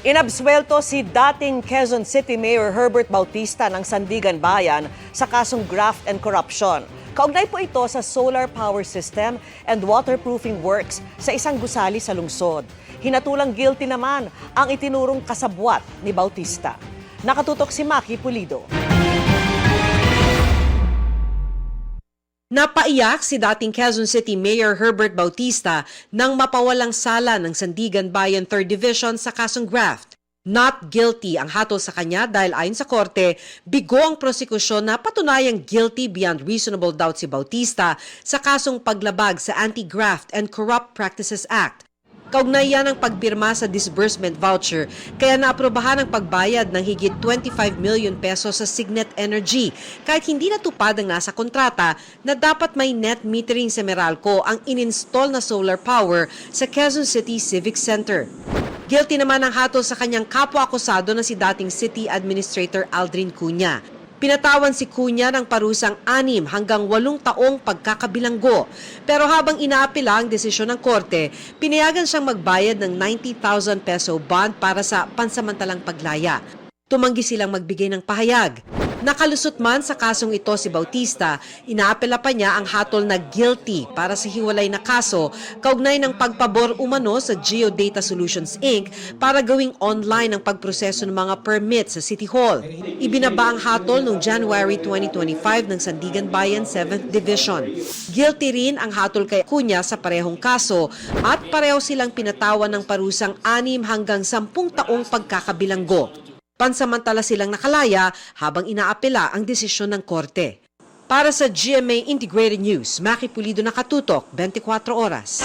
Inabsuelto si dating Quezon City Mayor Herbert Bautista ng Sandigan Bayan sa kasong graft and corruption. Kaugnay po ito sa solar power system and waterproofing works sa isang gusali sa lungsod. Hinatulang guilty naman ang itinurong kasabwat ni Bautista. Nakatutok si Maki Pulido. Napaiyak si dating Quezon City Mayor Herbert Bautista nang mapawalang sala ng Sandigan Bayan 3rd Division sa kasong graft. Not guilty ang hatol sa kanya dahil ayon sa korte, bigo ang prosekusyon na patunayang guilty beyond reasonable doubt si Bautista sa kasong paglabag sa Anti-Graft and Corrupt Practices Act. Kaugnay yan ang pagpirma sa disbursement voucher kaya naaprobahan ang pagbayad ng higit 25 million pesos sa Signet Energy kahit hindi natupad ang nasa kontrata na dapat may net metering sa Meralco ang ininstall na solar power sa Quezon City Civic Center. Guilty naman ang hatol sa kanyang kapwa-akusado na si dating City Administrator Aldrin Cunha. Pinatawan si Cunha ng parusang 6 hanggang 8 taong pagkakabilanggo. Pero habang inaapela ang desisyon ng korte, pinayagan siyang magbayad ng 90,000 peso bond para sa pansamantalang paglaya. Tumanggi silang magbigay ng pahayag. Nakalusot man sa kasong ito si Bautista, inaapela pa niya ang hatol na guilty para sa hiwalay na kaso kaugnay ng pagpabor umano sa Geodata Solutions Inc. para gawing online ang pagproseso ng mga permit sa City Hall. Ibinaba ang hatol noong January 2025 ng Sandigan Bayan 7th Division. Guilty rin ang hatol kay Cunha sa parehong kaso at pareho silang pinatawan ng parusang 6 hanggang 10 taong pagkakabilanggo. Pansamantala silang nakalaya habang inaapela ang desisyon ng korte. Para sa GMA Integrated News, Maki Pulido, Nakatutok, 24 Oras.